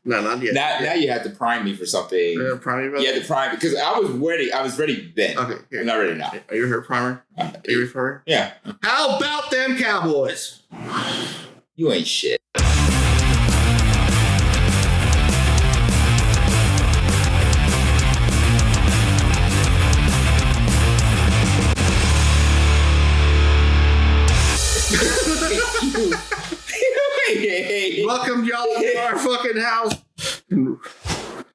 No, not yet. Now you have to prime me for something. Prime me, brother? Yeah, the prime because I was ready then. Okay, here. I'm not ready now. Are you her primer? Are you referring? Yeah. How about them Cowboys? You ain't shit. Welcome y'all to our fucking house.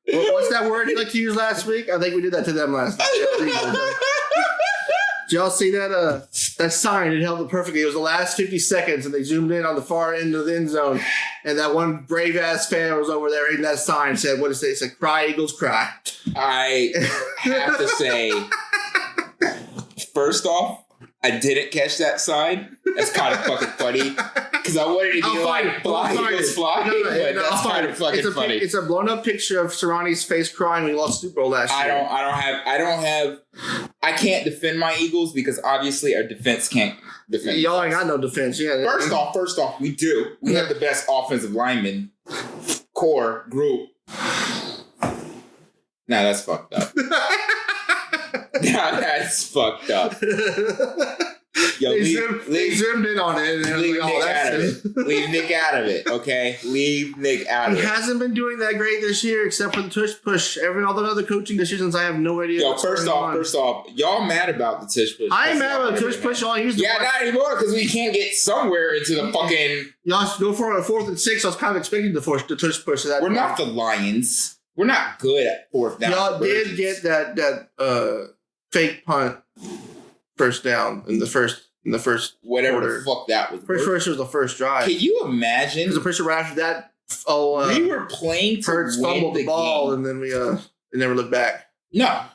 What's that word you like to use last week? I think we did that to them last night. Did y'all see that that sign? It held it perfectly. It was the last 50 seconds, and they zoomed in on the far end of the end zone. And that one brave ass fan was over there reading that sign. Said, "What did it say? It said, cry, Eagles, cry." I have to say, first off, I didn't catch that sign. That's kind of fucking funny. Because I wanted to be like, fly, Eagles, fly. But that's kind of fucking funny. It's a blown up picture of Sirani's face crying when he lost Super Bowl last year. I can't defend my Eagles because obviously our defense can't defend. Y'all ain't got no defense. Yeah. First off, we do. We have the best offensive lineman core group. Nah, that's fucked up. Nah, that's fucked up. Yo, they zoomed in on it. And leave Nick out of it. Leave Nick out of it, okay? Leave Nick out of it. He hasn't been doing that great this year except for the tush push. All the other coaching decisions, I have no idea. Yo, first off, y'all mad about the tush push. I ain't mad about the tush push. All used not anymore because we can't get somewhere into the fucking... Y'all go for a 4th and 6. I was kind of expecting the tush push. To that We're not the Lions. We're not good at 4th down. Y'all did get that fake punt first down in the first whatever quarter. The fuck that was. First was the first drive. Can you imagine? Because the pressure right after that. We were playing to Hurts fumbled the ball, and then we never looked back. No.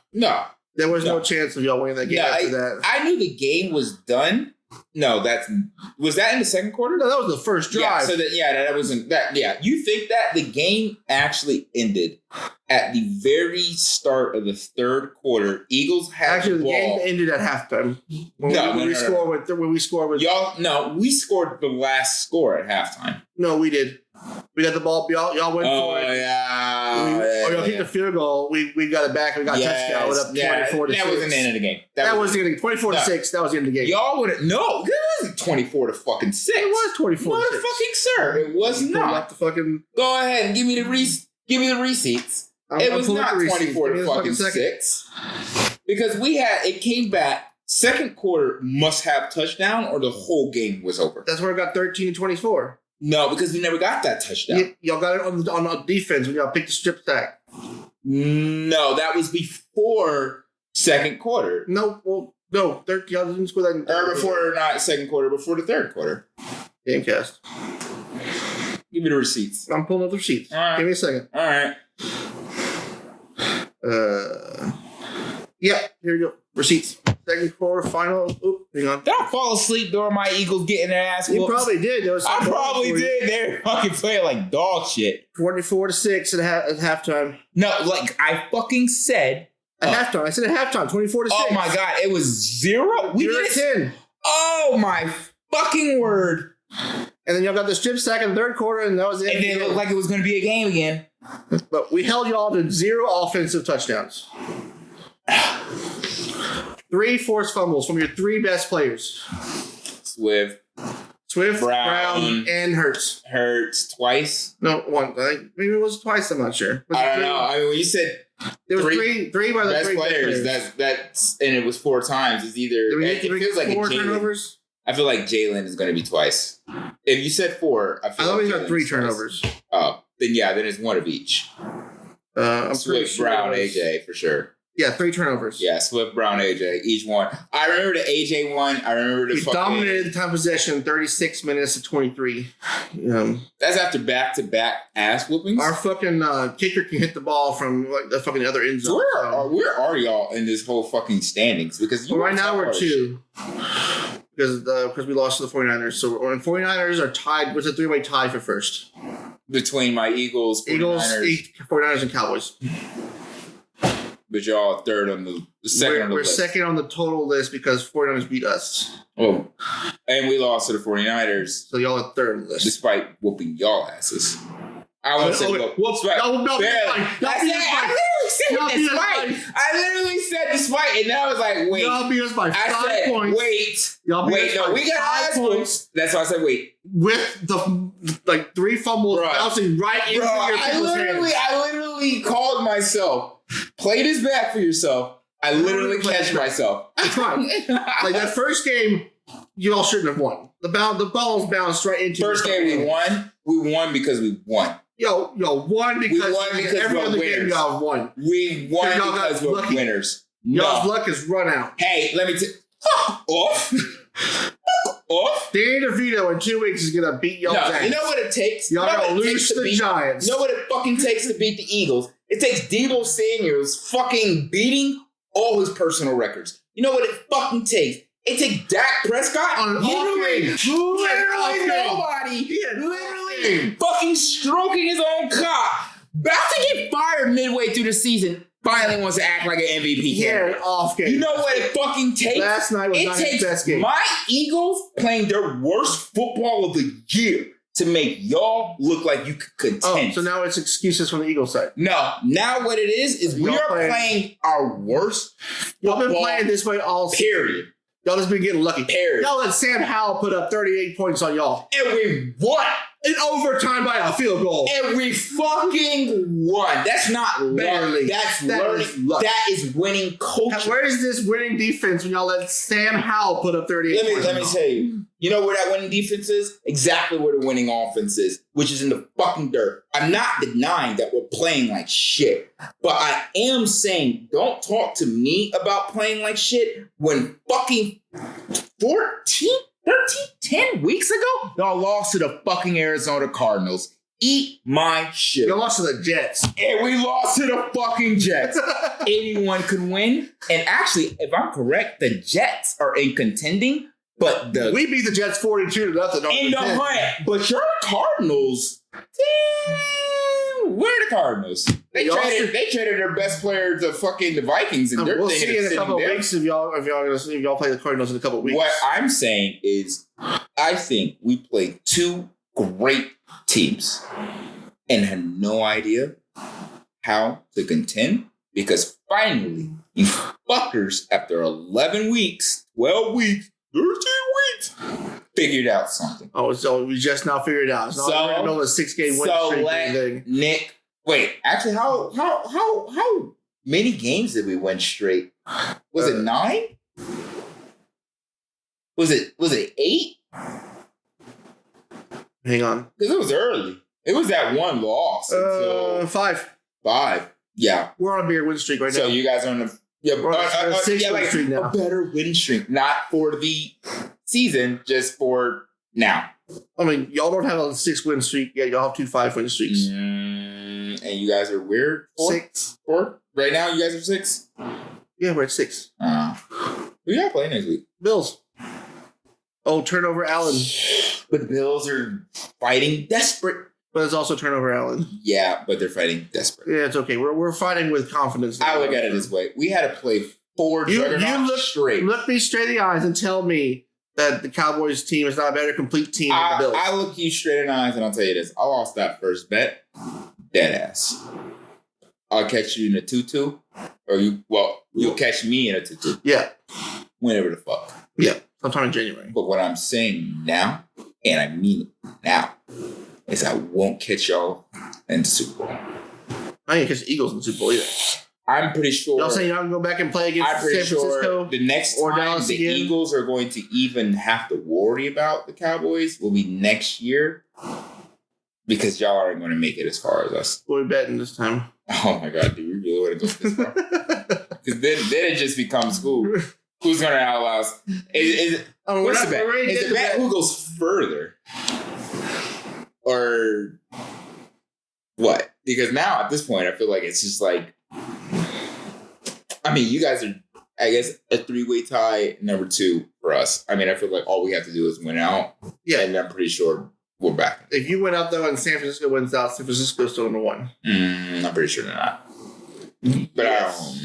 There was no chance of y'all winning that game after that. I knew the game was done. No, was that in the second quarter? No, that was the first drive. Yeah, so that wasn't that. Yeah, you think that the game actually ended at the very start of the third quarter? Eagles had the game ended at halftime. When we scored with y'all. No, we scored the last score at halftime. No, we did. We got the ball. Y'all went for it. Y'all kicked the field goal. We got it back. We got a touchdown. Went up 24-6. That wasn't the end of the game. That was the end of the game. 24-6. That was the end of the game. Y'all would have no. It wasn't 24 to fucking 6. It was 24 to 6. Motherfucking sir, it was not. Go ahead and give me the receipts. It was not 24 to fucking 6. Because it came back. Second quarter must have touchdown or the whole game was over. That's where it got 13-24. No, because we never got that touchdown. Y'all got it on defense when y'all picked the strip stack. No, that was before second quarter. No, y'all didn't score that. Not second quarter, before the third quarter. Gamecast. Give me the receipts. I'm pulling up the receipts. Right. Give me a second. All right. Yep, here we go. Receipts. Second quarter, final. Oop, hang on. Did I fall asleep during my Eagles getting their ass whooped? You probably did. I probably did. They were fucking playing like dog shit. 24-6 at halftime. No, like I fucking said. At halftime. I said at halftime, 24-6. Oh my God, it was 0? We did 10. Oh my fucking word. And then y'all got the strip sack in the third quarter, and that was it. And then it looked like it was going to be a game again. But we held y'all to 0 offensive touchdowns. 3 forced fumbles from your 3 best players. Swift, Brown, and Hurts. Hurts twice? No, one. I think maybe it was twice. I'm not sure. I don't know. I mean, when you said there was three by the best 3 players, that's and it was 4 times. It's either it feels like 4 turnovers. I feel like Jalen is going to be twice. If you said 4, I thought he's got 3 turnovers. Oh, then it's 1 of each. I'm Swift, Brown, AJ for sure. Yeah, 3 turnovers. Yeah, Swift, Brown, AJ, each one. I remember the AJ one. I remember the dominated the time possession, 36 minutes to 23. That's after back-to-back ass whoopings. Our fucking kicker can hit the ball from like the fucking other end zone. Where are y'all in this whole fucking standings? Because right now we're 2. Because we lost to the 49ers. So we're in 49ers are tied. It's a 3-way tie for first. Between my Eagles, 49ers and Cowboys. But y'all are third on the second on the list. We're second on the total list because 49ers beat us. Oh. And we lost to the 49ers. So y'all are third on the list. Despite whooping y'all asses. I won't say despite. I literally said despite, and then I was like, wait. Y'all beat us by 5 points. Wait, we got 5 points. That's why I said wait. With the 3 fumbles bouncing right into your people's hands. I literally called myself. Play this back for yourself. I literally catch myself. It's fine. Like that first game, you all shouldn't have won. The balls bounced right into. First game we won. We won because we won. Won because every other game y'all won. We won because we're winners. Y'all's luck is run out. Hey, let me fuck off. Off. Danny DeVito in 2 weeks is gonna beat y'all's ass. You know what it takes? Y'all gotta lose to the Giants. You know what it fucking takes to beat the Eagles? It takes Deebo Samuel's fucking beating all his personal records. You know what it fucking takes? It takes Dak Prescott on an literally fucking stroking his own cock. About to get fired midway through the season. Finally wants to act like an MVP candidate. Off game. You know what it fucking takes? Last night was not his best game. My Eagles playing their worst football of the year to make y'all look like you could contend. Oh, so now it's excuses from the Eagles side. No. Now what it is we are playing our worst football. Y'all been playing this way all season. Period. Y'all just been getting lucky. Period. Y'all let Sam Howell put up 38 points on y'all. And we won. In overtime by a field goal. And we fucking won. That's not barely. That's learning. That is winning coaching. Where is this winning defense when y'all let Sam Howell put up 38 points? Let me tell you. You know where that winning defense is? Exactly where the winning offense is, which is in the fucking dirt. I'm not denying that we're playing like shit. But I am saying, don't talk to me about playing like shit when fucking 10 weeks ago, y'all lost to the fucking Arizona Cardinals. Eat my shit. Y'all lost to the Jets. And we lost to the fucking Jets. Anyone could win. And actually, if I'm correct, the Jets are in contending, but we beat the Jets 42-0. In the hunt. But your Cardinals, where are the Cardinals? They traded their best player to fucking the Vikings, and we'll see in a couple of weeks if y'all play the Cardinals in a couple of weeks. What I'm saying is, I think we played 2 great teams and had no idea how to contend because finally, you fuckers, after 11 weeks, 12 weeks, 13 weeks, figured out something. Oh, so we just now figured it out. It's not a 6-game win streak thing. Nick, wait, actually, how many games did we win straight? Was it 9? Was it 8? Hang on. Because it was early. It was that one loss. 5. 5. Yeah. We're on a bigger win streak right now. So you guys are on a 6-win streak now. A better win streak. Not for the season, just for now. I mean, y'all don't have a 6-win streak yet. Y'all have 2 5-win streaks. And you guys are weird. 6. 4? Right now, you guys are 6? Yeah, we're at 6. Who y'all playing next week? Bills. Oh, turnover Allen. But the Bills are fighting desperate. But it's also turnover Allen. Yeah, but they're fighting desperate. Yeah, it's okay. We're fighting with confidence. I look at it this way. We had to play 4 juggernauts straight. Look me straight in the eyes and tell me that the Cowboys team is not a better complete team than the Bills. I look you straight in the eyes and I'll tell you this. I lost that first bet. Dead ass. I'll catch you in a 2-2. Or you'll catch me in a 2-2. Yeah. Whenever the fuck. Yeah. Sometime in January. But what I'm saying now, and I mean it now, is I won't catch y'all in the Super Bowl. I ain't catch the Eagles in the Super Bowl either. I'm pretty sure. Y'all saying y'all can go back and play against San Francisco? Sure the next or time Dallas the again? Eagles are going to even have to worry about the Cowboys will be next year because y'all aren't going to make it as far as us. What are we betting this time? Oh my God, do you really want to go this far? Because then it just becomes cool. Who's going to outlaw us? What's the bet? Is the bet who goes further? Or what? Because now at this point, I feel like it's just like, I mean, you guys are, I guess, a 3-way tie, number 2 for us. I mean, I feel like all we have to do is win out. Yeah. And I'm pretty sure we're back. If you win out, though, and San Francisco wins out, San Francisco's still number 1. I'm pretty sure they're not. But yes.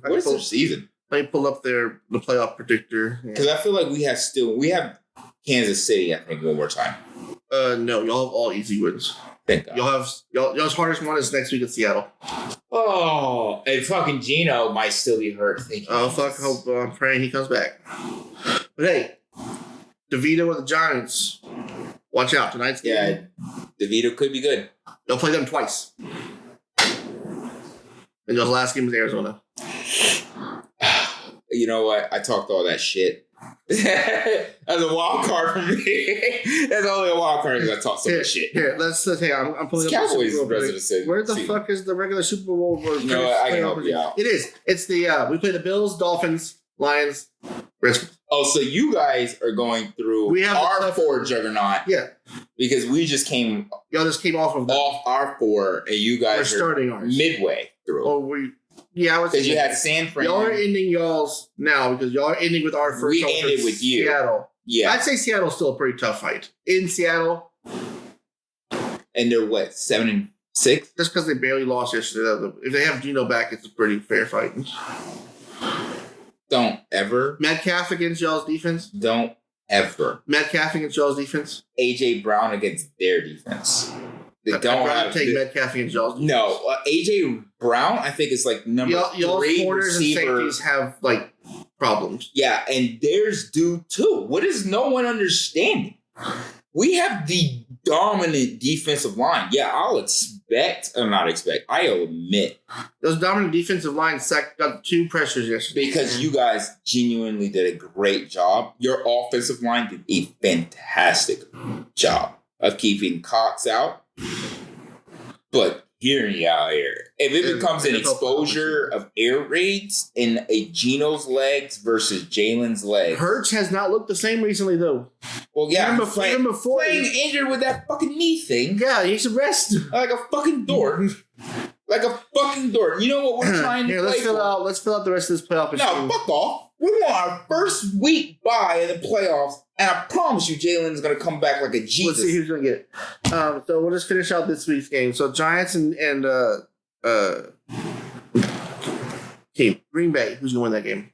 What's their season? Let me pull up the playoff predictor. Because I feel like we have Kansas City, I think, one more time. No, y'all have all easy wins. Thank God. Y'all's hardest one is next week at Seattle. Oh, and fucking Gino might still be hurt. Fuck! Hope I'm praying he comes back. But hey, DeVito with the Giants. Watch out tonight's game. Yeah, DeVito could be good. They'll play them twice. And y'all's last game is Arizona. You know what? I talked all that shit. That's a wild card for me. That's only a wild card because I talked so much shit. Here, let's say I'm pulling up Cowboys the Super Bowl. Where the fuck is the regular Super Bowl? No, I can help you out. It is. It's the we play the Bills, Dolphins, Lions, Redskins. Oh, so you guys are going through our 4 juggernaut. Yeah. Because we just came. Y'all just came off our 4, and you guys are starting ours midway through. Oh, yeah, I was because you had San Fran. Y'all are ending y'all's now because y'all are ending with our first. We ended with you, Seattle. Yeah, I'd say Seattle's still a pretty tough fight in Seattle. And they're what 7-6? Just because they barely lost yesterday. If they have Gino back, it's a pretty fair fight. Don't ever Metcalf against y'all's defense. Don't ever Metcalf against y'all's defense. AJ Brown against their defense. They don't have take Metcalf against y'all's defense. No, AJ Brown. I think it's like number y'all's 3 corners receiver. And safeties have like problems. Yeah, and theirs do too. What is no one understanding? We have the dominant defensive line. Yeah, I'll admit. Those dominant defensive lines got 2 pressures yesterday. Because you guys genuinely did a great job. Your offensive line did a fantastic job of keeping Cox out. But hearing you out here, if it becomes an exposure of air raids in a Geno's legs versus Jalen's legs. Hurts has not looked the same recently, though. Well, yeah. Even before playing injured with that fucking knee thing. Yeah, he should rest. Like a fucking dork. Like a fucking dork. You know what we're trying to let's fill out the rest of this playoff machine. No, fuck off. We want our first week bye in the playoffs, and I promise you Jalen's going to come back like a Jesus. Let's see who's going to get it. So we'll just finish out this week's game. So Giants and Green Bay. Who's going to win that game?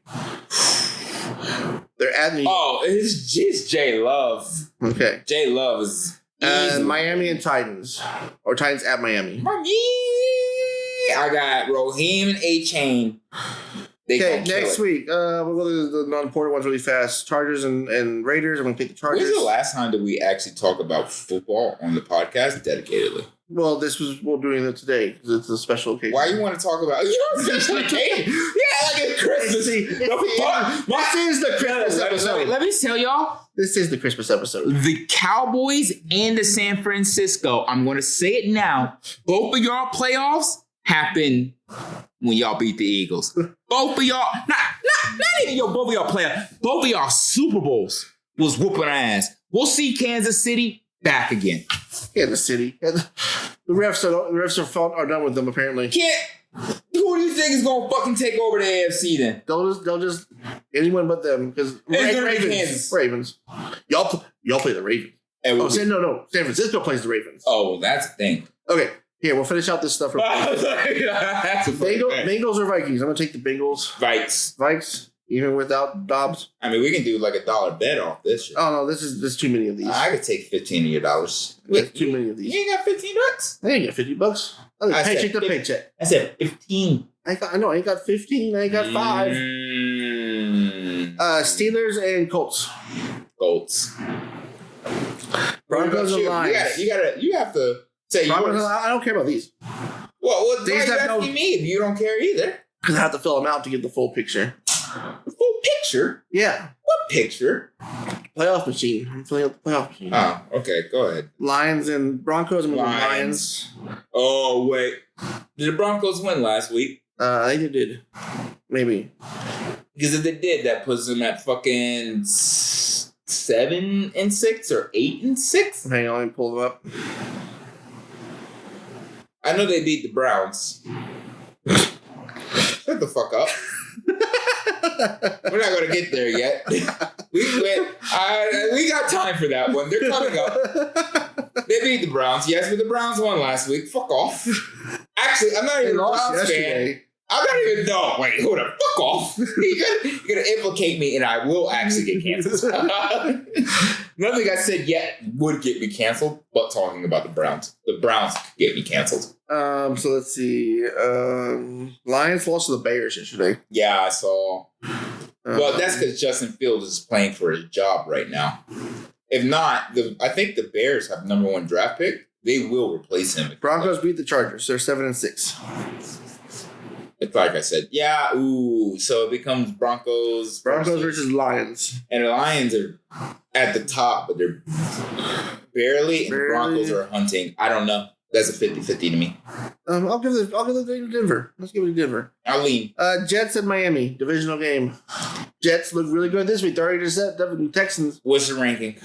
They're at New York. Oh, it's just J Love. Okay. J Love is Miami and Titans. Or Titans at Miami. I got Raheem and A-Chain. Okay, next week, we'll go to the non-important ones really fast. Chargers and Raiders. I'm going to pick the Chargers. When's the last time that we actually talk about football on the podcast dedicatedly? Well, we're doing it today because it's a special occasion. Why you want to talk about special occasion? Yeah, like it's Christmas. This is the Christmas episode. Let me tell y'all. This is the Christmas episode. The Cowboys and the San Francisco, I'm going to say it now, both of y'all playoffs happen when y'all beat the Eagles. Both of y'all, not even both of y'all playoffs, both of y'all Super Bowls was whooping our ass. We'll see Kansas City back again. Kansas City. The refs are done with them apparently. Who do you think is gonna fucking take over the AFC then? They'll just anyone but them because Ravens. Y'all play the Ravens. No. San Francisco plays the Ravens. Oh, well, that's the thing. Okay. Here, we'll finish out this stuff real quick. Bengals or Vikings? I'm going to take the Bengals. Vikes, even without Dobbs. I mean, we can do like $1 bet off this shit. Oh, no, there's too many of these. I could take 15 of your dollars. There's too many of these. You ain't got $15? I ain't got $50. Paycheck to paycheck. I said 15. I know, I ain't got 15. I ain't got 5. Steelers and Colts. Broncos and Lions. You have to say I don't care about these. Well, why are you asking me if you don't care either? Because I have to fill them out to get the full picture. The full picture? Yeah. What picture? Playoff machine. I'm filling out the playoff machine. Oh, okay. Go ahead. Lions and Broncos. I'm going to Lions. Oh, wait. Did the Broncos win last week? I think they did. Maybe. Because if they did, that puts them at fucking 7-6 or 8-6. Hang on, let me pull them up. I know they beat the Browns. Shut the fuck up. We're not going to get there yet. We got time for that one. They're coming up. They beat the Browns. Yes, but the Browns won last week. Fuck off. Actually, I'm not even a Browns fan. I'm not even. No, wait, hold up. Fuck off. You're gonna implicate me, and I will actually get canceled. Nothing I said yet would get me canceled, but talking about the Browns. The Browns could get me canceled. So let's see. Lions lost to the Bears yesterday. Yeah, I saw. Well, that's because Justin Fields is playing for his job right now. If not, I think the Bears have number 1 draft pick. They will replace him. Broncos beat the Chargers. They're 7-6. It's like I said. Yeah, so it becomes Broncos versus Lions. And the Lions are at the top, but they're barely. And the Broncos are hunting. I don't know. That's a 50-50 to me. I'll give it to Denver. Let's give it to Denver. I'll lean. Jets at Miami. Divisional game. Jets look really good this week. 30-7 Texans. What's the ranking?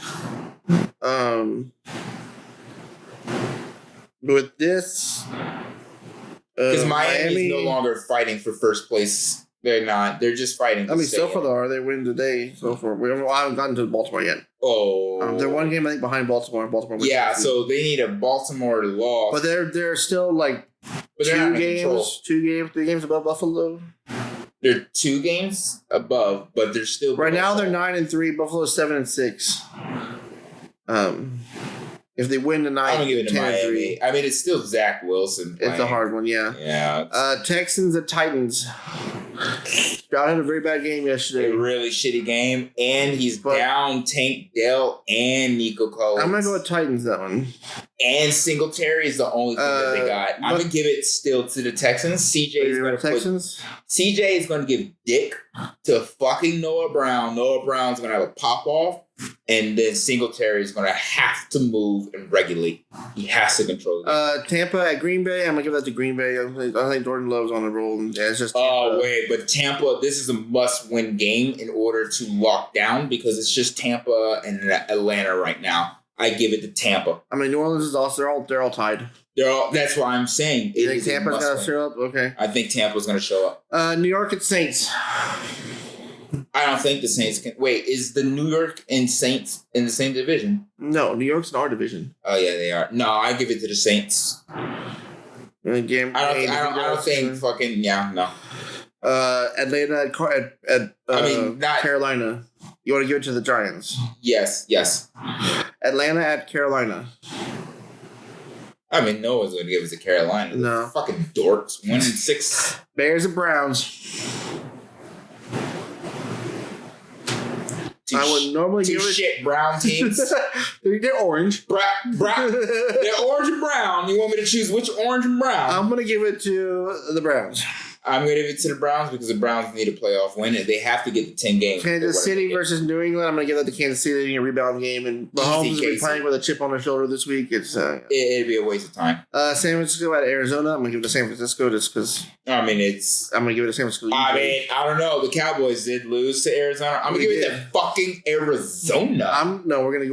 With this, because Miami is no longer fighting for first place. They're not. They're just fighting. So far, though, they win today. So far, I haven't gotten to Baltimore yet. Oh, they're one game I think behind Baltimore. Yeah, so they need a Baltimore loss. But they're still like 2 games, 3 games above Buffalo. They're 2 games above, but they're still right now. They're 9-3. Buffalo's 7-6. If they win tonight, I'm gonna give it to Miami. I mean, it's still Zach Wilson playing. It's a hard one, yeah. Yeah. Texans at Titans. Stroud had a very bad game yesterday. A really shitty game, and he's down Tank Dell and Nico Collins. I'm gonna go with Titans that one. And Singletary is the only thing that they got. I'm gonna give it still to the Texans. CJ is gonna give dick to fucking Noah Brown. Noah Brown's gonna have a pop off. And then Singletary is going to have to move and regulate. He has to control it. Tampa at Green Bay. I'm going to give that to Green Bay. I think Jordan Love's on the roll. Yeah, it's just Tampa. Oh, wait. But Tampa, this is a must-win game in order to lock down because it's just Tampa and Atlanta right now. I give it to Tampa. I mean, New Orleans is also, they're all tied. That's why I'm saying. You think Tampa's going to show up? Okay. I think Tampa's going to show up. New York at Saints. I don't think the Saints can. Wait, is the New York and Saints in the same division? No, New York's in our division. Oh yeah, they are. No, I give it to the Saints. I don't think fucking no. Atlanta at Carolina. You want to give it to the Giants? Yes. Atlanta at Carolina. I mean, no one's going to give it to Carolina. No, fucking dorks. 1-6. Bears and Browns. I would normally give it shit brown teams. They're orange. Brown. They're orange and brown. You want me to choose which orange and brown? I'm going to give it to the Browns. I'm going to give it to the Browns because the Browns need a playoff win and they have to get the 10 games. Kansas City versus New England. I'm going to give that to Kansas City. They need a rebound game. And Mahomes will be playing with a chip on their shoulder this week. It'd be a waste of time. San Francisco at Arizona. I'm going to give it to San Francisco just because. I mean, I'm going to give it to San Francisco. I don't know. The Cowboys did lose to Arizona. I'm going to give it to fucking Arizona. I'm going to give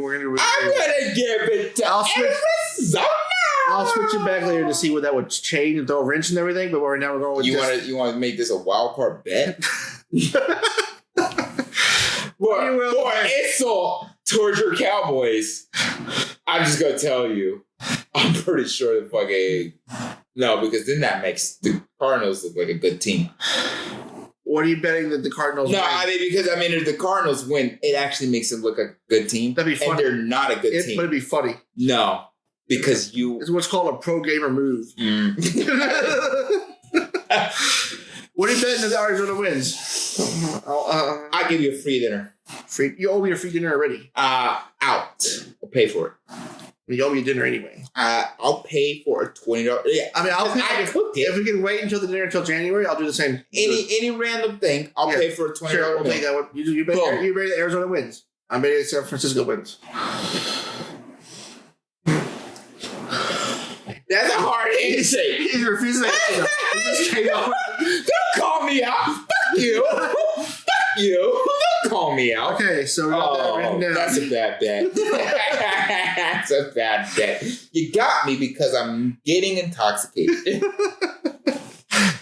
it to Arizona. I'll switch it back later to see what that would change and throw a wrench and everything. But right now we're going with you want to make this a wild card bet? Boy, insult towards your Cowboys. I'm just gonna tell you. I'm pretty sure the fucking no, because then that makes the Cardinals look like a good team. What are you betting that the Cardinals win? I mean, if the Cardinals win, it actually makes them look like a good team. That'd be funny. And they're not a good team. But it'd be funny. No. Because it's what's called a pro gamer move. What are you betting that Arizona wins? I'll give you a free dinner. You owe me a free dinner already. Out. I'll pay for it. You owe me a dinner anyway. I'll pay for a $20. Yeah, I mean, I cooked it. If we can wait until the dinner until January, I'll do the same. Any random thing, I'll pay for a $20. Sure, we'll take that one. You bet that Arizona wins. I'm betting San Francisco wins. That's a hard handshake. He's refusing to answer. He just came out. Don't call me out. Fuck you. Fuck you. Don't call me out. Okay, so we got that written down. That's a bad bet. That's a bad bet. You got me because I'm getting intoxicated.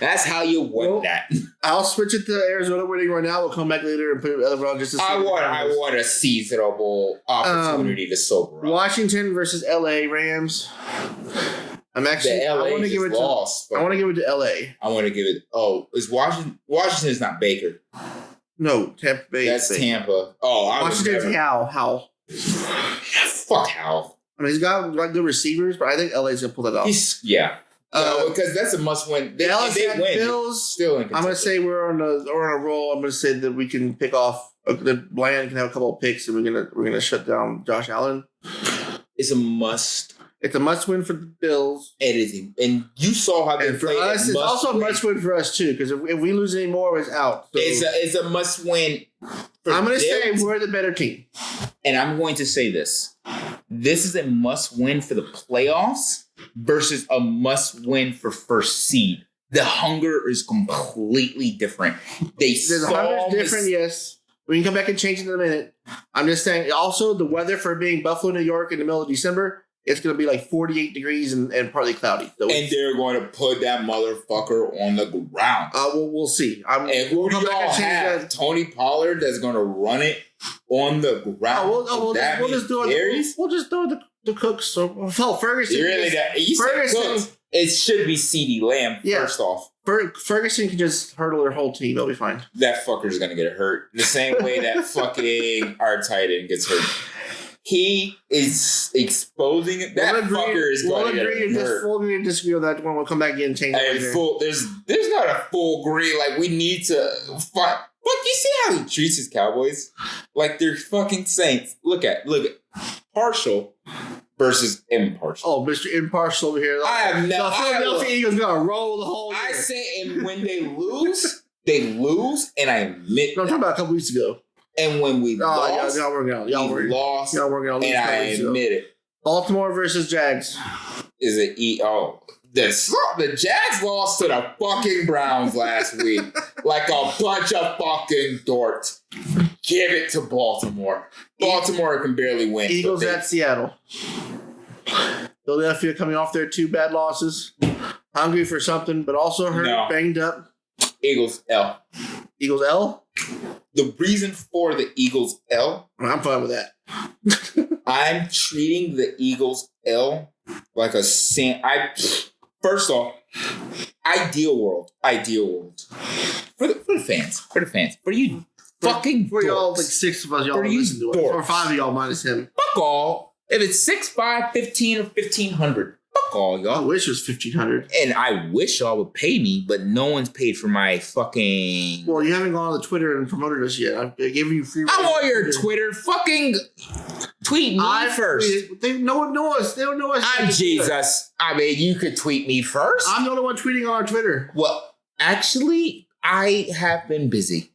That's how you win that. I'll switch it to Arizona winning right now. We'll come back later and put it on just to see. I want a seasonable opportunity to sober up. Washington versus LA Rams. I want to give it to LA. I want to give it. Oh, is Washington? Washington is not Baker. No, Tampa Bay. That's Tampa. Oh, Washington's Howell. Fuck Hal. I mean, he's got good receivers, but I think LA's gonna pull that off. Because that's a must win. They win. Bills. Still in. I'm gonna say we're on a roll. I'm gonna say that we can pick off. That Bland can have a couple of picks, and we're gonna shut down Josh Allen. It's a must. It's a must win for the Bills. It is, and you saw how they played. For us, it's also a must win for us too. Because if we lose any more, it's out. So it's a must win. I'm gonna say we're the better team, and I'm going to say this. This is a must win for the playoffs versus a must win for first seed. The hunger is completely different. The hunger is different, yes. We can come back and change it in a minute. I'm just saying. Also, the weather for being Buffalo, New York in the middle of December, it's going to be like 48 degrees and partly cloudy. So and they're going to put that motherfucker on the ground. We'll see. And who do y'all have? Tony Pollard that's going to run it on the ground. We'll just do the Cooks. So Ferguson. Ferguson. It should be CeeDee Lamb first off. Ferguson can just hurdle their whole team. They'll be fine. That fucker's going to get hurt. The same way that fucking our tight end gets hurt. He is exposing it. That fucker is going to get hurt. We'll agree to disagree on that one. We'll come back in and change it later. There's not a full agree. Like, we need to fight. Fuck, you see how he treats his Cowboys? Like, they're fucking saints. Look at partial versus impartial. Oh, Mr. Impartial over here. The Philadelphia Eagles going to roll the whole year. I say, and when they lose, and I admit I'm talking about a couple weeks ago. And when we lost, y'all working on. Y'all working on. And I admit it. Baltimore versus Jags. Is it the Jags lost to the fucking Browns last week like a bunch of fucking dorks. Give it to Baltimore. Baltimore can barely win. Eagles at Seattle. Philadelphia coming off their 2 bad losses. Hungry for something, but also hurt, banged up. Eagles L. Eagles L? The reason for the Eagles L. I'm fine with that. I'm treating the Eagles L like a first off, ideal world. For the fans. For you fucking for y'all, dorks. like 6 of us, y'all listen to it. Or 5 of y'all minus him. Fuck all. If it's 6'5", 15 or 1,500. Fuck all, y'all. I wish it was 1,500. And I wish y'all would pay me, but no one's paid for my fucking... Well, you haven't gone on the Twitter and promoted us yet. I've given you free... I'm on your Twitter. Fucking tweet me first. They don't know us. They don't know us. I'm Jesus. I mean, you could tweet me first. I'm the only one tweeting on our Twitter. Well, actually, I have been busy.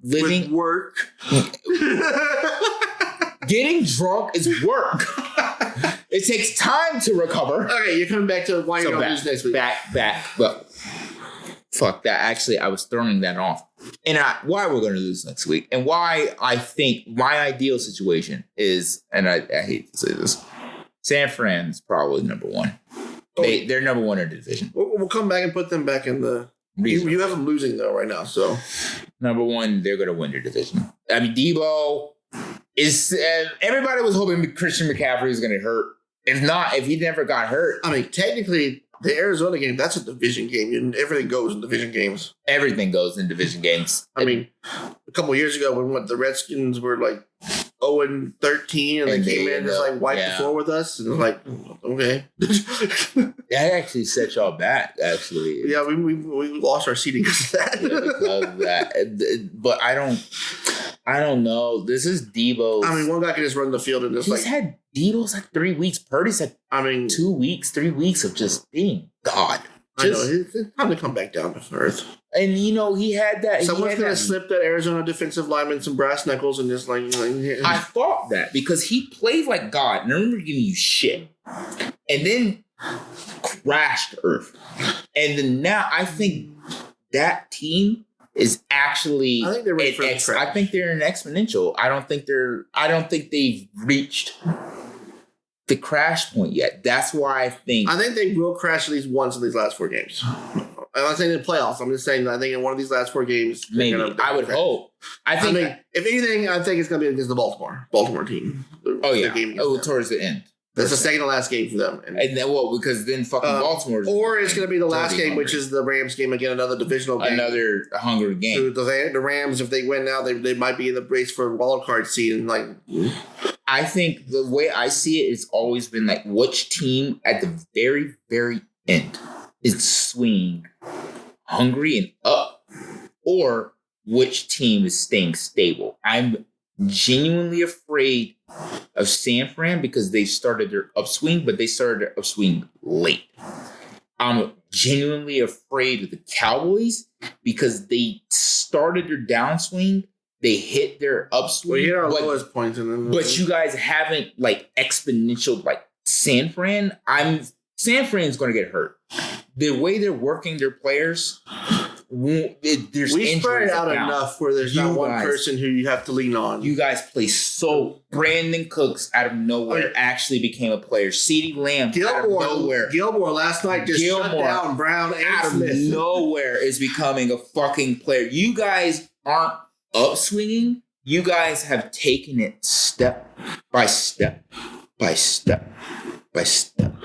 Living... With work. Getting drunk is work. It takes time to recover. Okay, you're coming back to why you're going to lose next week. Back. But fuck that. Actually, I was throwing that off. And why we're going to lose next week. And why I think my ideal situation is, and I hate to say this, San Fran's probably number 1. They're number 1 in the division. We'll come back and put them back in the... You have them losing, though, right now, so... Number 1, they're going to win their division. I mean, Debo... everybody was hoping Christian McCaffrey was going to hurt. If he never got hurt. I mean, technically, the Arizona game, that's a division game. Everything goes in division games. Everything goes in division games. I mean, a couple of years ago when the Redskins were like 0-13 and they came in and just like wiped the floor with us. And it was like, okay. That actually set y'all back, actually. Yeah, we lost our seating because of that. Because of that. But I don't know. This is Debo's. I mean, one guy can just run the field and just had Debo's like 3 weeks. Purdy's like 2 weeks, 3 weeks of just being God. I know. It's time to come back down to earth. And, he had that. Someone's going to slip that Arizona defensive lineman some brass knuckles and just like... I thought that because he played like God. And I remember giving you shit. And then crashed earth. And then now I think that team is actually... I think they're ready for the track. I think they're an exponential. I don't think they've reached the crash point yet. That's why I think they will crash at least once in these last 4 games. I'm not saying in the playoffs. I'm just saying I think in one of these last 4 games, maybe I would hope. I think if anything, I think it's going to be against the Baltimore team. Towards the end. That's the second to last game for them. And then because then fucking Baltimore. Or it's going to be the last game, which is the Rams game again, another divisional game. Another hungry game. So the Rams, if they win now, they might be in the race for a wild card seed. And I think the way I see it, it's always been like which team at the very, very end is swinging hungry and up, or which team is staying stable. I'm genuinely afraid of San Fran because they started their upswing, but they started their upswing late. I'm genuinely afraid of the Cowboys because they started their downswing. They hit their upswing. Well, you're our lowest points in them. But you guys haven't like exponential like San Fran. San Fran's going to get hurt. The way they're working their players, there's we spread it out enough where there's not one person who you have to lean on. You guys play so. Brandon Cooks out of nowhere actually became a player. CeeDee Lamb out of nowhere. Gilmore last night just shut down Brown and out Smith. Of nowhere is becoming a fucking player. You guys aren't upswinging. You guys have taken it step by step by step by step.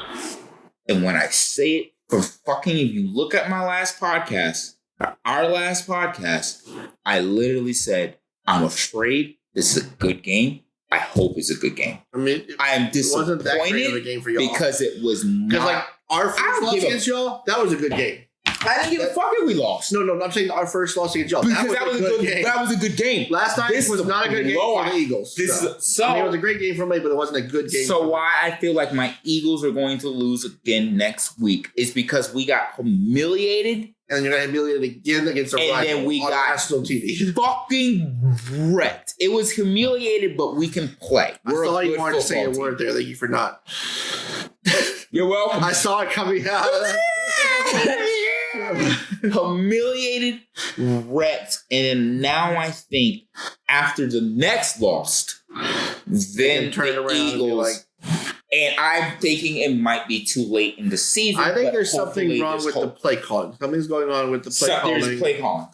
And when I say it for fucking, if you look at my last podcast, our last podcast, I literally said, I'm afraid this is a good game. I hope it's a good game. I mean, I am disappointed wasn't that great of a game for y'all. Because it was not. Because like our first loss against y'all, that was a good game. I didn't give a fuck if we lost. No, I'm saying our first loss against y'all. Because that was a good game. That was a good game. Last night was not a good game for the Eagles. I mean, it was a great game for me, but it wasn't a good game. So why I feel like my Eagles are going to lose again next week is because we got humiliated. And you're going to humiliate again against a rival. And then we got national TV. Fucking wrecked. It was humiliated, but we can play. We're I thought you wanted to say a word there. Thank you for not. You're welcome. I saw it coming out. Humiliated, wrecked, and now I think after the next loss, then turn around Eagles. And I'm thinking it might be too late in the season. I think there's something wrong with the play calling. Something's going on with the play calling. There's play calling.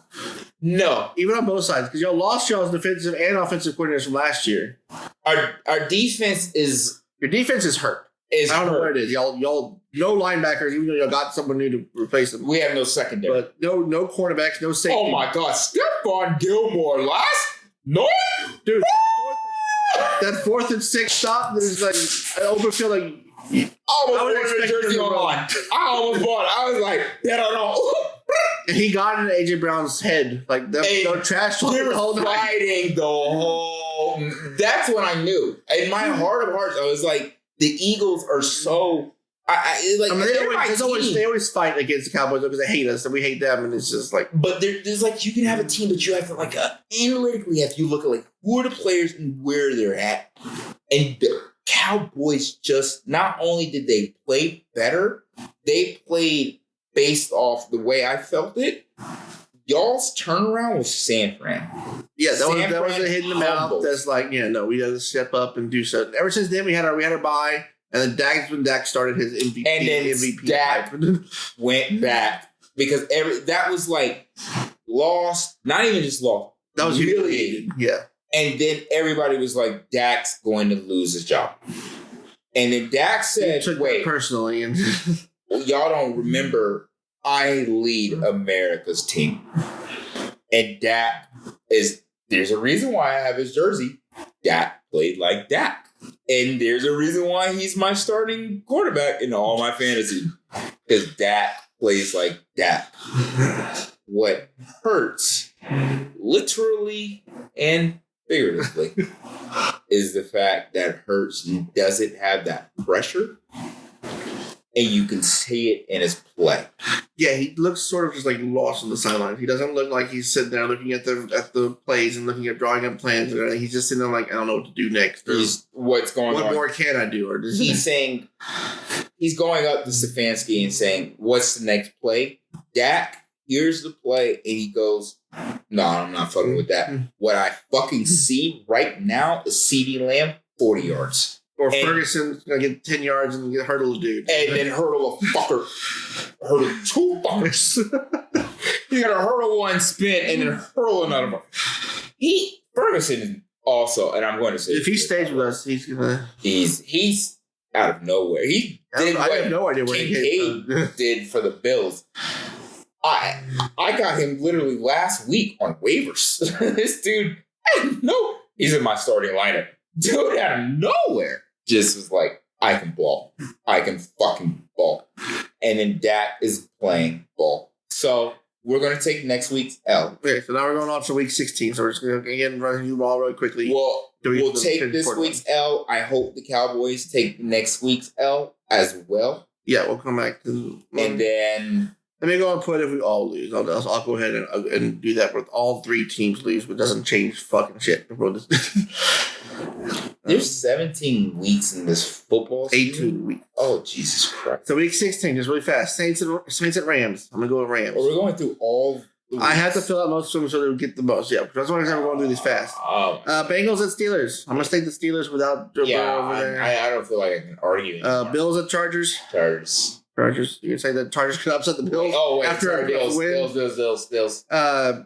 No. Even on both sides. Because y'all lost y'all's defensive and offensive coordinators from last year. Our defense is... Your defense is hurt. I don't know what it is. Y'all no linebackers, even though y'all got someone new to replace them. We have no secondary. But no cornerbacks, no safety. Oh my God. Stephon Gilmore last night? Dude. That 4th and 6 stop that is like an open field. Like, I almost bought a jersey online. I almost bought it. I was like, I don't know. And he got into AJ Brown's head. Like, they're trash talking the whole night. The whole. That's when I knew. In my heart of hearts, I was like, the Eagles are so. They always fight against the Cowboys because they hate us and we hate them, and it's just like. But there's like you can have a team, but you have to like analytically have to look at like who are the players and where they're at, and the Cowboys just not only did they play better, they played based off the way I felt it. Y'all's turnaround was San Fran. Yeah, that was a hit in the mouth. That's like, yeah, no, we got to step up and do something. Ever since then, we had our bye. And then when Dak started his MVP, and then Dak went back because that was like lost, not even just lost. That was humiliated. Yeah. And then everybody was like, Dak's going to lose his job. And then Dak said, wait, personally, and y'all don't remember I lead America's team. And Dak there's a reason why I have his jersey. Dak played like Dak. And there's a reason why he's my starting quarterback in all my fantasy. Because Dak plays like Dak. What hurts, literally and figuratively, is the fact that Hurts doesn't have that pressure. And you can see it in his play. Yeah, he looks sort of just like lost on the sideline. He doesn't look like he's sitting there looking at the plays and looking at drawing up plans. He's just sitting there like, I don't know what to do next. What's going on? What more can I do? Or he's saying, he's going up to Stefanski and saying, what's the next play? Dak, here's the play. And he goes, no, I'm not fucking with that. What I fucking see right now is CeeDee Lamb, 40 yards. Or Ferguson's going to get 10 yards and hurdle a dude. And then hurdle a fucker. Hurdle 2 fuckers. You got to hurdle one, spin, and then hurl another one. Ferguson also, and I'm going to say, if he stays with us, he's going to. He's out of nowhere. He did I have no idea what he did for the Bills. I got him literally last week on waivers. This dude, he's in my starting lineup. dude out of nowhere just was like, I can ball. I can fucking ball. And then Dak is playing ball. So we're going to take next week's L. Okay, so now we're going on to week 16. So we're just going to, again, run you all really quickly. We'll take this week's L. I hope the Cowboys take next week's L as well. Yeah, we'll come back to... And then... Let me go and put if we all lose. I'll go ahead and do that with all 3 teams lose, but it doesn't change fucking shit. There's 17 weeks in this football season. 18 weeks. Oh, Jesus Christ. So week 16, just really fast. Saints at Rams. I'm going to go with Rams. Well, we're going through all the weeks. I had to fill out most of them so they would get the most. Yeah, that's why we're going to do these fast. Oh. Bengals at Steelers. I'm going to take the Steelers without Joe Burrow over there. I don't feel like I can argue anymore. Bills at Chargers. Chargers. You can say that Chargers could upset the Bills. Oh, wait. After Bills.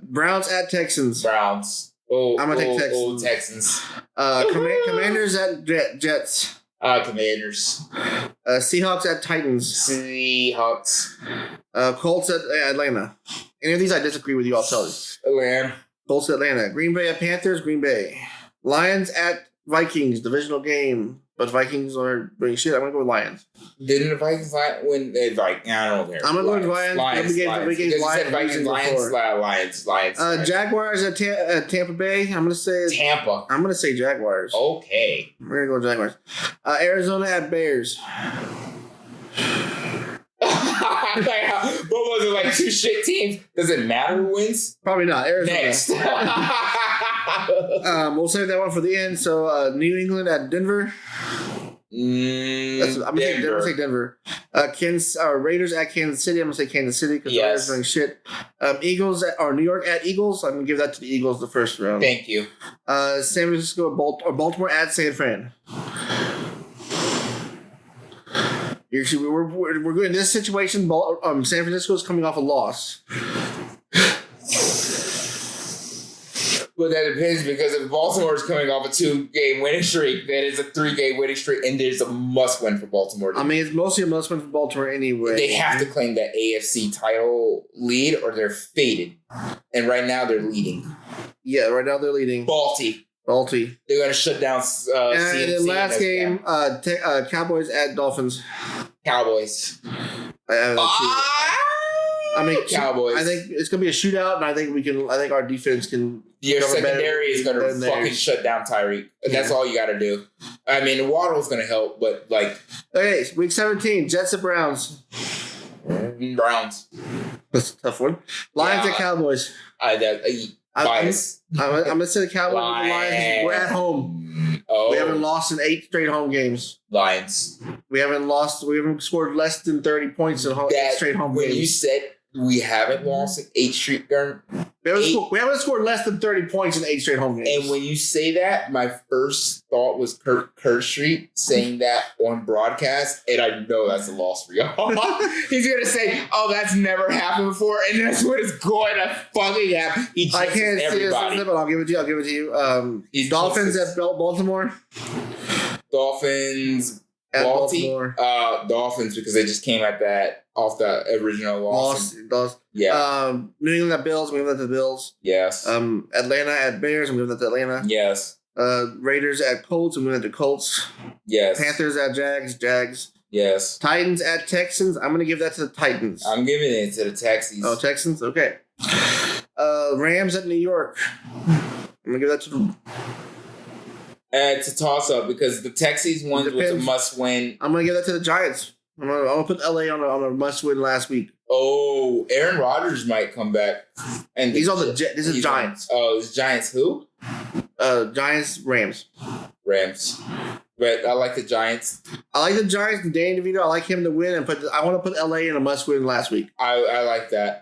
Browns at Texans. Browns. I'm going to take Texans. Texans. Commanders at Jets. Commanders. Seahawks at Titans. Seahawks. Colts at Atlanta. Any of these I disagree with you, I'll tell you. Atlanta. Colts at Atlanta. Green Bay at Panthers. Green Bay. Lions at Vikings. Divisional game. But Vikings are doing shit. I'm going to go with Lions. Didn't the Vikings win? I don't care. I'm going to go with Lions. Lions. Jaguars at Tampa Bay. I'm going to say Tampa. I'm going to say Jaguars. Okay. We're going to go Jaguars. Arizona at Bears. What was it, like 2 shit teams? Does it matter who wins? Probably not. Arizona. Next. We'll save that one for the end. So New England at Denver. I'm gonna say Denver. Raiders at Kansas City. I'm gonna say Kansas City because they're doing shit. Eagles or New York at Eagles. I'm gonna give that to the Eagles the first round. Thank you. San Francisco or Baltimore at San Fran. We're good in this situation. San Francisco is coming off a loss. But that depends because if Baltimore is coming off a 2-game winning streak, then it's a 3-game winning streak, and there's a must-win for Baltimore. I mean, it's mostly a must-win for Baltimore anyway. They have to claim that AFC title lead, or they're faded. And right now, they're leading. Yeah, right now they're leading. Balty. They're going to shut down and then last game, Cowboys at Dolphins. Cowboys. Cowboys. I think it's gonna be a shootout, and I think our defense can. Your secondary is gonna fucking shut down Tyreek. That's all you got to do. I mean, Waddle's gonna help, but like. Okay, week 17, Jets at Browns. Browns. That's a tough one. Lions at Cowboys. Bias. I'm gonna say the Cowboys and the Lions. We're at home. Oh. We haven't lost in 8 straight home games. Lions. We haven't scored less than 30 points in 8 straight home games. When you said we haven't lost in 8 straight games. We haven't scored less than 30 points in 8 straight home games. And when you say that, my first thought was Kirk Street saying that on broadcast, and I know that's a loss for y'all. He's going to say, oh, that's never happened before, and that's what is going to fucking happen. I can't see this, but I'll give it to you. Dolphins at Baltimore. Dolphins. At Baltimore. Dolphins, because they just came at that off the original loss. Yeah. New England at Bills. We give that to the Bills. Yes. Atlanta at Bears. We give that to Atlanta. Yes. Raiders at Colts. We give that to Colts. Yes. Panthers at Jags. Yes. Titans at Texans. I'm going to give that to the Titans. I'm giving it to the Texans. Oh, Texans? Okay. Rams at New York. I'm going to give that to the... It's a toss-up because the Texans one was a must-win. I'm going to give that to the Giants. I'm gonna put LA on a must-win last week. Oh, Aaron Rodgers might come back. And he's on the Jets. This is Giants. It's Giants who? Giants, Rams. But I like the Giants. I like the Giants and Danny DeVito. I like him to win, and I want to put LA in a must-win last week. I like that.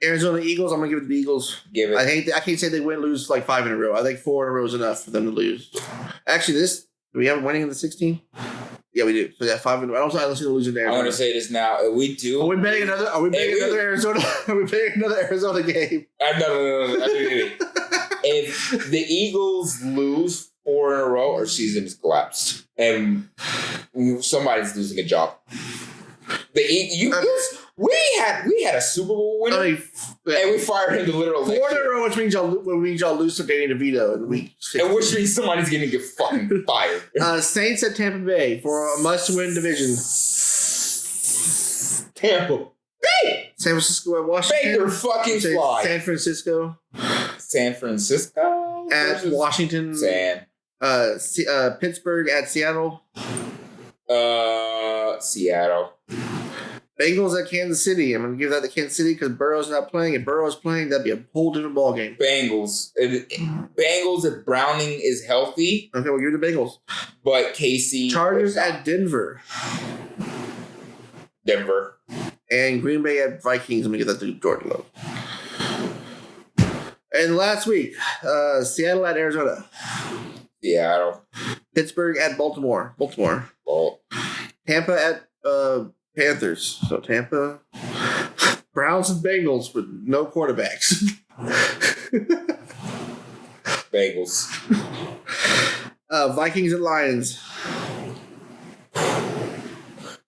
Arizona Eagles. I'm gonna give it to the Eagles. Give it. I can't say they lose like 5 in a row. I think 4 in a row is enough for them to lose. Actually, do we have winning in the 16? Yeah, we do. So yeah, 5 in a row. I don't see them losing there. I'm gonna say this now. We do. Are we betting another Arizona? Are we betting another Arizona game? No. If the Eagles lose 4 in a row, our season is collapsed, and somebody's losing a job. We had a Super Bowl winner, and we fired him to literal 4 in a row, which means y'all lose to Danny DeVito in week 6. And which means somebody's going to get fucking fired. Saints at Tampa Bay for a must-win division. Tampa Bay! San Francisco at Washington. Baker fucking fly. San Francisco. San Francisco? At Washington. Pittsburgh at Seattle. Seattle. Bengals at Kansas City. I'm going to give that to Kansas City because Burrow's not playing. If Burrow's playing, that'd be a whole different ballgame. Bengals. Bengals if Browning is healthy. Okay, we'll give it to Bengals. But KC. Chargers at Denver. And Green Bay at Vikings. Let me get that to Jordan Love. And last week, Seattle at Arizona. Seattle. Pittsburgh at Baltimore. Tampa at Panthers. So Tampa. Browns and Bengals with no quarterbacks. Bengals. Vikings and Lions.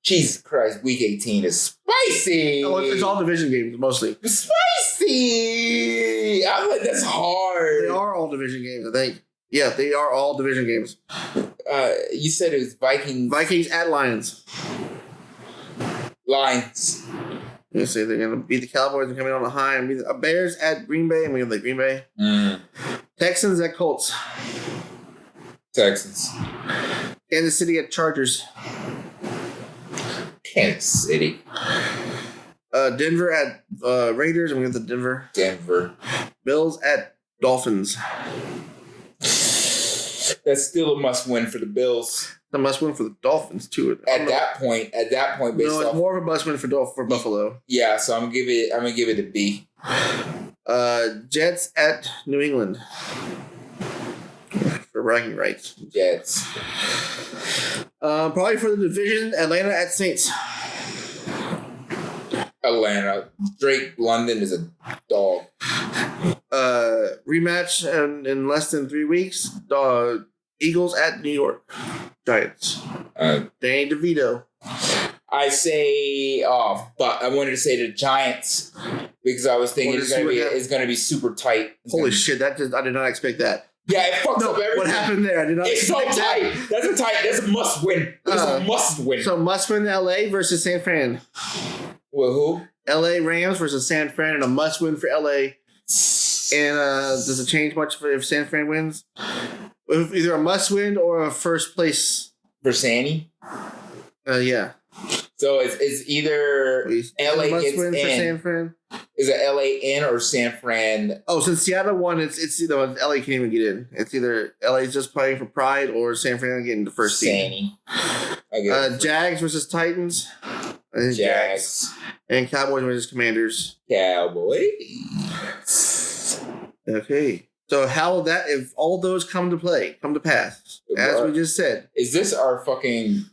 Jesus Christ, week 18 is spicy. Oh, it's all division games, mostly. Spicy! I'm like, that's hard. They are all division games, I think. Yeah, they are all division games. You said it was Vikings. Vikings at Lions. Lions. You say they're going to beat the Cowboys and coming on a high. And beat the Bears at Green Bay, and we have the Green Bay. Texans at Colts. Texans. Kansas City at Chargers. Kansas City. Denver at Raiders. I'm going to get the Denver. Bills at Dolphins. That's still a must-win for the Bills. A must-win for the Dolphins, too. At that point, based it's more of a must-win for Buffalo. Yeah, so I'm gonna give it a B. Jets at New England. For bragging rights. Jets. Probably for the division, Atlanta at Saints. Atlanta. Drake London is a dog. Rematch in less than 3 weeks. Eagles at New York Giants. Danny DeVito. I say, but I wanted to say the Giants because I was thinking it's gonna be super tight. Holy shit! I did not expect that. Yeah, it fucks up everything. What happened there? I did not. It's so tight. That's a must win. That's a must win. So must win LA versus San Fran. Well, who? LA Rams versus San Fran, and a must win for LA. And does it change much if San Fran wins? Either a must win or a first place for Sandy. Yeah. So it's either LA gets in. For San Fran. Is it LA in or San Fran? Oh, since Seattle won, it's LA can't even get in. It's either LA's just playing for pride or San Fran getting the first seed. Jags versus Titans. Jags. And Cowboys versus Commanders. Cowboys. Okay. So how will that, if all those come to pass, as we just said. Is this our fucking...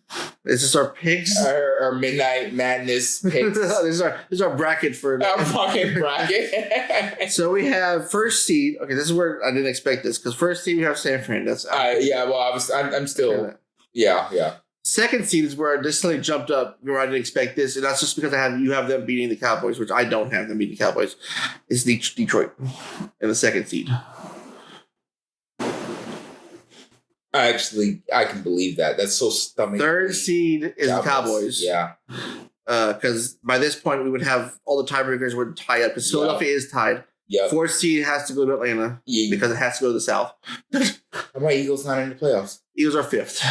Is this our picks? Our Midnight Madness picks? This is our bracket for... Our fucking bracket. So we have first seed. Okay, this is where I didn't expect this, because first seed we have San Fran. That's yeah, well, I'm still... Yeah. Second seed is where I just suddenly jumped up where I didn't expect this, and that's just because you have them beating the Cowboys, which I don't have them beating the Cowboys. It's Detroit in the second seed. Actually, I can believe that. That's so stomach. Third seed is the Cowboys. Yeah. Because by this point, we would have all the tiebreakers would tie up, because Philadelphia is tied. Yeah. Fourth seed has to go to Atlanta because it has to go to the South. How about Eagles not in the playoffs? Eagles are fifth.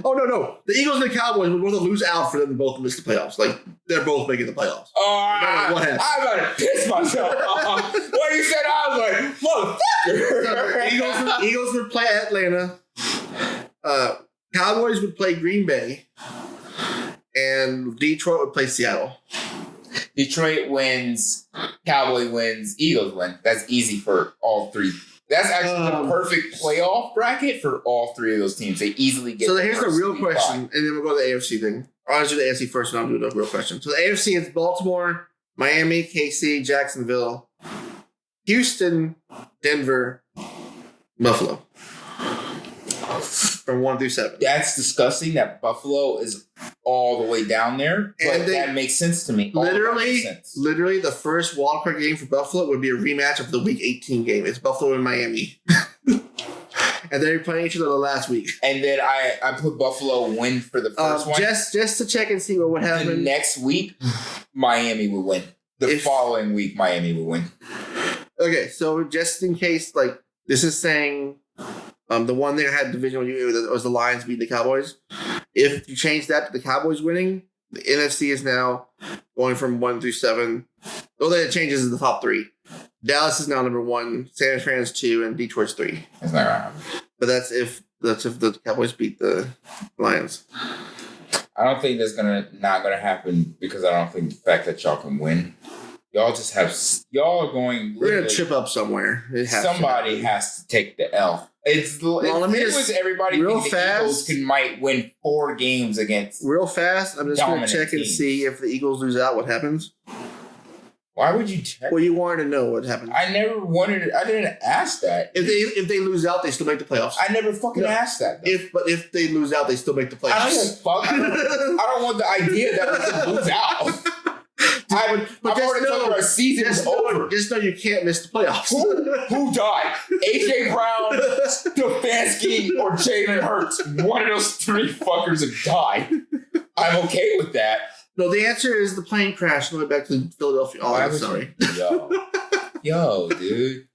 Oh, no. The Eagles and the Cowboys would both lose out for them to both miss the playoffs. Like, they're both making the playoffs. I'm about to piss myself off. When you said I was like, motherfucker. So Eagles would play Atlanta. Cowboys would play Green Bay. And Detroit would play Seattle. Detroit wins. Cowboy wins. Eagles win. That's easy for all three. That's actually the perfect playoff bracket for all three of those teams. They easily get. So here's the real question, and then we'll go to the AFC thing. I'll do the AFC first, and I'll do the real question. So the AFC is Baltimore, Miami, KC, Jacksonville, Houston, Denver, Buffalo. from 1 through 7. That's disgusting that Buffalo is all the way down there, but that makes sense to me. Literally, the first wildcard game for Buffalo would be a rematch of the Week 18 game. It's Buffalo and Miami. And they're playing each other the last week. And then I put Buffalo win for the first one. Just to check and see what would happen. The next week, Miami would win. The following week, Miami would win. Okay, so just in case, like, this is saying the one that had division was the Lions beating the Cowboys. If you change that to the Cowboys winning, the NFC is now going from 1 through 7. The only thing that changes is the top 3. Dallas is now number 1, San Fran's 2, and Detroit's 3. That's not right. But that's if the Cowboys beat the Lions. I don't think that's not gonna happen because I don't think the fact that y'all can win. Y'all just have y'all are going. We're gonna trip up somewhere. Somebody has to take the L. Everybody real think fast, the Eagles might win 4 games against. Real fast, I'm just gonna check and see if the Eagles lose out. What happens? Why would you check? Well, you wanted to know what happened. I never wanted it. I didn't ask that. If they lose out, they still make the playoffs. I never fucking asked that. But if they lose out, they still make the playoffs. I don't want the idea that we can lose out. I'm already talking about season is over. Just know you can't miss the playoffs. Who died? AJ Brown, Stefanski, or Jalen Hurts. One of those 3 fuckers have died. I'm okay with that. No, the answer is the plane crash on the way back to Philadelphia. Oh, I'm sorry. Yo, dude.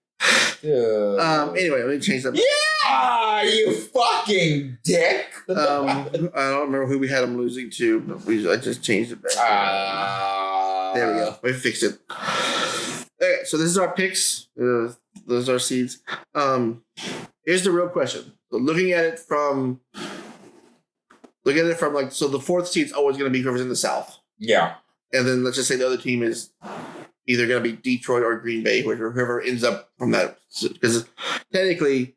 Anyway, let me change that. Yeah, you fucking dick. I don't remember who we had him losing to, but I just changed it back. There we go. We fixed it. Okay, so this is our picks. Those are our seeds. Here's the real question. So looking at it from like, so the 4th seed's always going to be whoever's in the South. Yeah. And then let's just say the other team is either going to be Detroit or Green Bay, whoever ends up from that. Because technically,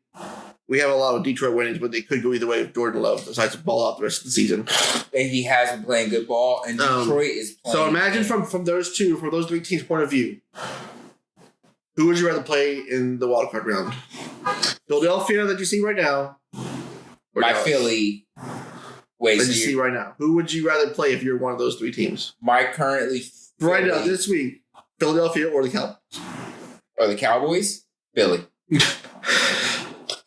we have a lot of Detroit winnings, but they could go either way if Jordan Love decides to ball out the rest of the season. And he has been playing good ball, and Detroit is playing. So imagine from those 3 teams' point of view, who would you rather play in the wildcard round? Philadelphia that you see right now? My Philly. Wait, that you see right now. Who would you rather play if you're one of those 3 teams? My currently Philly. Right now, this week, Philadelphia or the Cowboys? Or the Cowboys? Philly.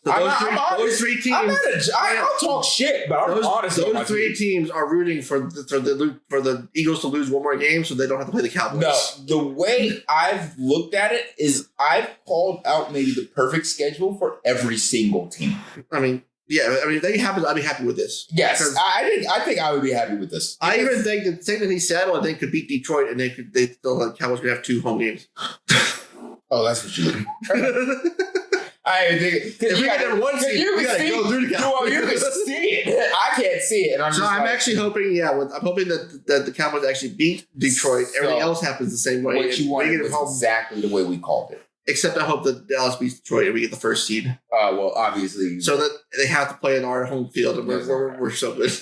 So those 3 teams. I'll talk shit, but I'm honest. Those 3 teams are rooting for the Eagles to lose one more game, so they don't have to play the Cowboys. No, the way I've looked at it is I've called out maybe the perfect schedule for every single team. If that happens, I'd be happy with this. Yes, I think I would be happy with this. I even think that technically Seattle, could beat Detroit, and they still Cowboys could have 2 home games. Oh, that's what you mean. I think if we got number 1 seed, we gotta go through the Cowboys. You can see it. I can't see it. And I'm actually hoping. I'm hoping that the Cowboys actually beat Detroit. Everything else happens the same way. What you wanted was exactly the way we called it. Except I hope that Dallas beats Detroit and we get the 1st seed. Well, obviously. So that they have to play in our home field, and we're so good.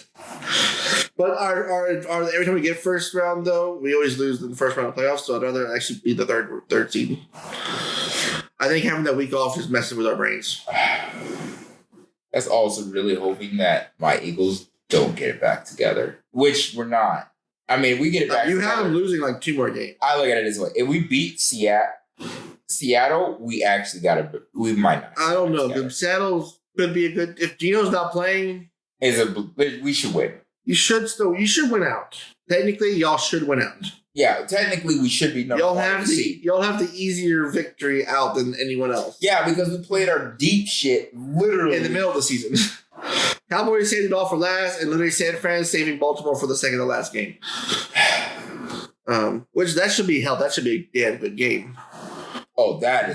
But our every time we get first round, though, we always lose in the first round of playoffs, so I'd rather actually be the third seed. I think having that week off is messing with our brains. That's also really hoping that my Eagles don't get it back together, which we're not. I mean, we get it back together. Have them losing like 2 more games. I look at it this way. If we beat Seattle, we actually we might not. I don't know. The Seattle could be a good. If Gino's not playing, we should win. You should win out. Technically, y'all should win out. Yeah, technically, we should be number 1 seed. Y'all have the easier victory out than anyone else. Yeah, because we played our deep shit literally in the middle of the season. Cowboys saved it all for last, and literally San Fran saving Baltimore for the second to last game. Which that should be hell. That should be a damn good game. Oh, that'll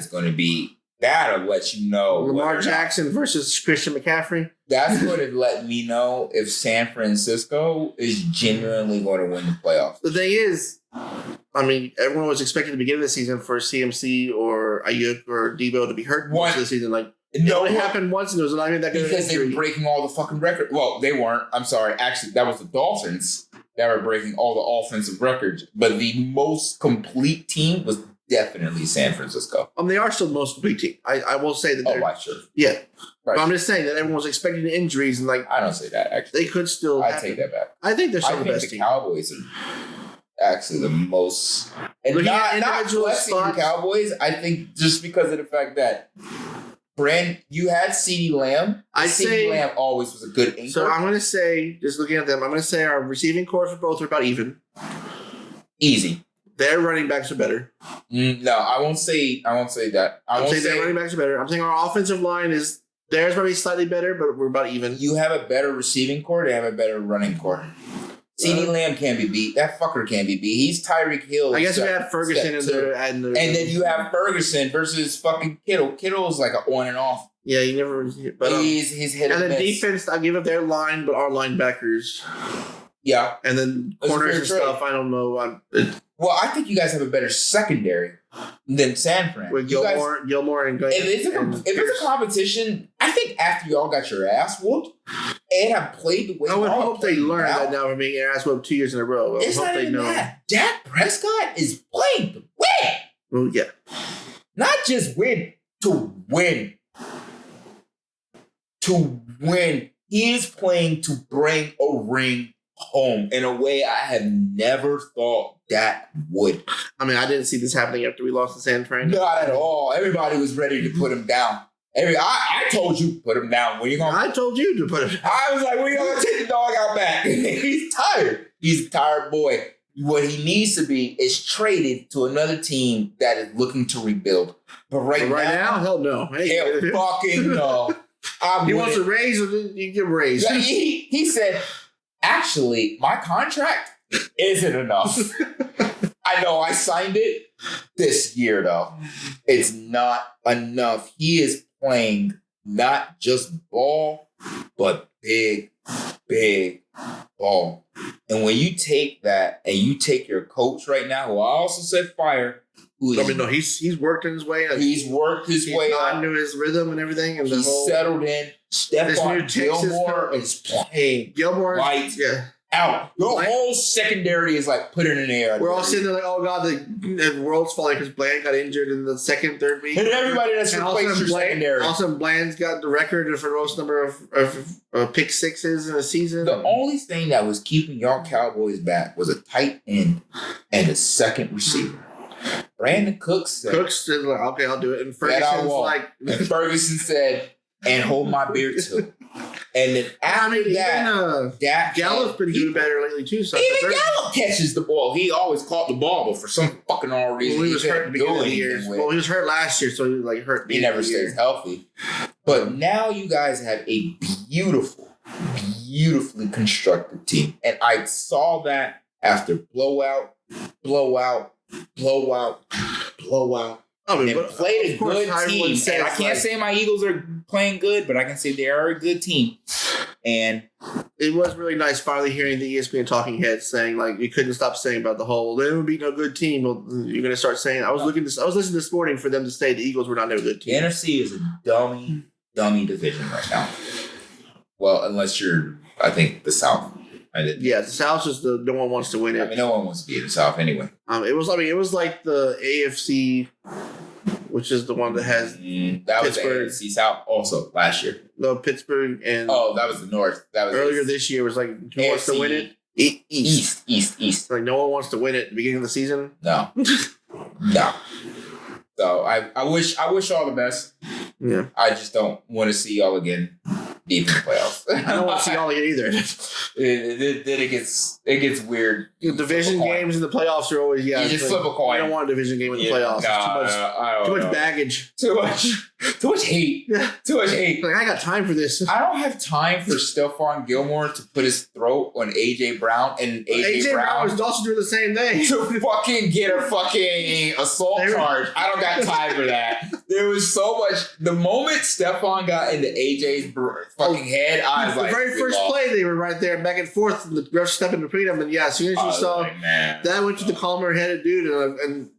let you know. Lamar Jackson versus Christian McCaffrey. That's going to let me know if San Francisco is genuinely going to win the playoffs. The thing is, everyone was expecting at the beginning of the season for CMC or Ayuk or Debo to be hurt once of the season. It only happened once, and it was not even that good. Because they were breaking all the fucking records. Well, they weren't. I'm sorry. Actually, that was the Dolphins that were breaking all the offensive records. But the most complete team was definitely San Francisco. They are still the most complete team. I will say that. Right, sure. Yeah. Right. But I'm just saying that everyone's expecting injuries and I don't say that actually. They could still. I take that back. I think they're still the best team. Cowboys are actually the most, and not flexing the Cowboys. I think just because of the fact that you had CeeDee Lamb. CeeDee Lamb always was a good anchor. So I'm going to say, just looking at them, I'm going to say our receiving core for both are about even. Easy. Their running backs are better. No, I won't say that. I'm saying their running backs are better. I'm saying our offensive line is theirs probably slightly better, but we're about even. You have a better receiving core. They have a better running core. CeeDee Lamb can't be beat. That fucker can't be beat. He's Tyreek Hill. I guess we had Ferguson in there. And then you have Ferguson versus fucking Kittle. Kittle's like an on and off. Yeah, you never. But he's hit and then defense, I'll give up their line, but our linebackers. Yeah. And then corners and stuff, I don't know. Well, I think you guys have a better secondary than San Fran. With Gilmore and if it's a competition, I think after y'all got your ass whooped and have played the way I would hope they learn that now from being ass whooped 2 years in a row. It's not even that. Dak Prescott is playing to win. Well, yeah. Not just win, to win. To win. He is playing to bring a ring home in a way I have never thought that would. I mean, I didn't see this happening after we lost to San Fran. Not at all. Everybody was ready to put him down. I told you put him down. When you gonna? I told you to put him down. I was like, when you gonna take the dog out back? He's tired. He's a tired boy. What he needs to be is traded to another team that is looking to rebuild. But right now, hell no. Hell fucking no. He wants a raise, you give him a raise. Like he said, actually, my contract isn't enough. I know I signed it this year, though. It's not enough. He is playing not just ball, but big ball. And when you take that and you take your coach right now, who I also said fire, he's worked in his way. He's worked his way up into his rhythm and everything. And he's settled in. Stephon Gilmore is playing. Gilmore, out. Your whole secondary is like put it in the air. We're all sitting there like, oh god, the world's falling because Bland got injured in the third week. And everybody that's replaced your secondary. Also, Bland's got the record for most number of pick sixes in a season. The only thing that was keeping y'all Cowboys back was a tight end and a second receiver. Brandon Cooks said, like, okay, I'll do it. And Ferguson said, and hold my beer too. And then after that, Gallup's been doing better lately too. So even Gallup catches the ball. He always caught the ball, but for some fucking odd reason, he was hurt at the beginning of the year. Well, he was hurt last year, so he was hurt. He never stays healthy. But now you guys have a beautifully constructed team, and I saw that after blowout. I mean, and played a good team. And I can't say my Eagles are playing good, but I can say they are a good team. And it was really nice finally hearing the ESPN talking heads saying, you couldn't stop saying about the whole, they would be no good team. Well, you're going to start saying, I was listening this morning for them to say the Eagles were not a good team. The NFC is a dummy division right now. Well, unless you're, I think, the South. The South is no one wants to win it. I mean, no one wants to be in the South anyway. It was like the AFC, which is the one that has that Pittsburgh. Was the AFC South also last year. No, Pittsburgh and that was the North. That was earlier this year. Was who wants to win it? East. Like no one wants to win it at the beginning of the season. No. So I wish all the best. Yeah. I just don't want to see y'all again deep in the playoffs. I don't want to see y'all again either. Then it gets weird. Division games in the playoffs are always you just flip a coin. I don't want a division game in the playoffs. Too much baggage. Too much hate. Yeah. Too much hate. I got time for this. I don't have time for Stephon Gilmore to put his throat on AJ Brown and AJ Brown was also doing the same thing to fucking get a fucking assault charge. I don't got time for that. There was so much. The moment Stephon got into AJ's fucking head, I was the very first play, they were right there back and forth, and the ref stepped in between them. And as soon as you saw that went to the calmer-headed dude, and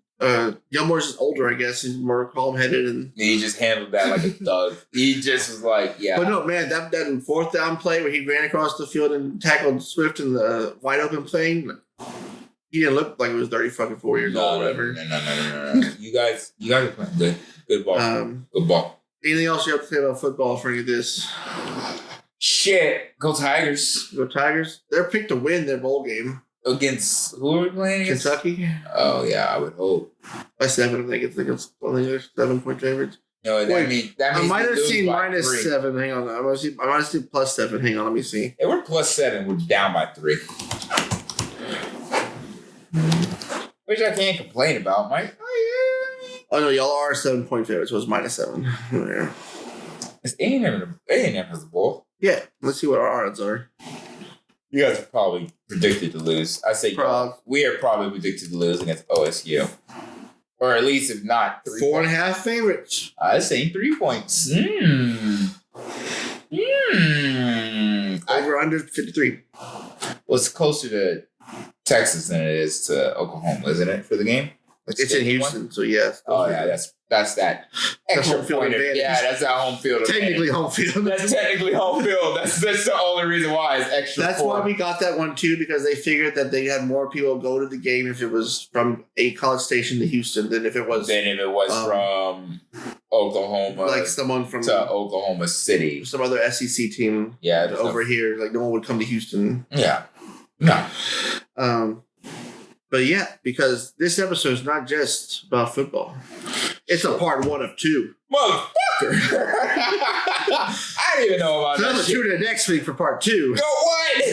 Gilmore's older, I guess. He's more calm-headed, and he just handled that like a thug. He just was like, yeah. But no, man, that fourth down play where he ran across the field and tackled Swift in the wide open play. He didn't look like he was 4 years old or whatever. No. You guys are playing good. Good ball. Good ball. Anything else you have to say about football for any of this? Shit. Go Tigers. Go Tigers. They're picked to win their bowl game. Against who are we playing against? Kentucky. Oh yeah, I would hope. By 7, I think they're 7-point favorites. No, that means I might have seen -7. Hang on, I might have seen +7. Hang on, let me see. If we're +7, we're down by 3. Which I can't complain about, Mike. Oh no, y'all are 7-point favorites. So it's -7. Yeah. It's A&M has the ball. Yeah, let's see what our odds are. You guys are probably predicted to lose. I say we are probably predicted to lose against OSU. Or at least, if not, 4.5 favorites. I say 3 points. Over under 53. Well, it's closer to Texas than it is to Oklahoma, isn't it, for the game? It's in Houston, so yes. Oh, yeah, that's that extra home field advantage. Yeah, that's that home field Technically home field. That's technically home field. That's the only reason why it's extra. That's why we got that one, too, because they figured that they had more people go to the game if it was from a college station to Houston than if it was from Oklahoma. Like someone from to Oklahoma City. Some other SEC team over here. Like no one would come to Houston. Yeah. No. But yeah, because this episode is not just about football. It's a part 1 of 2. Motherfucker! I didn't even know about that. So tune in next week for part 2. Go what?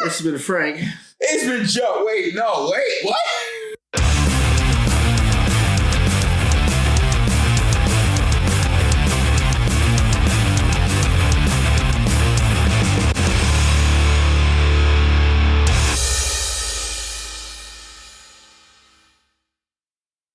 This has been Frank. It's been Joe. Wait, what?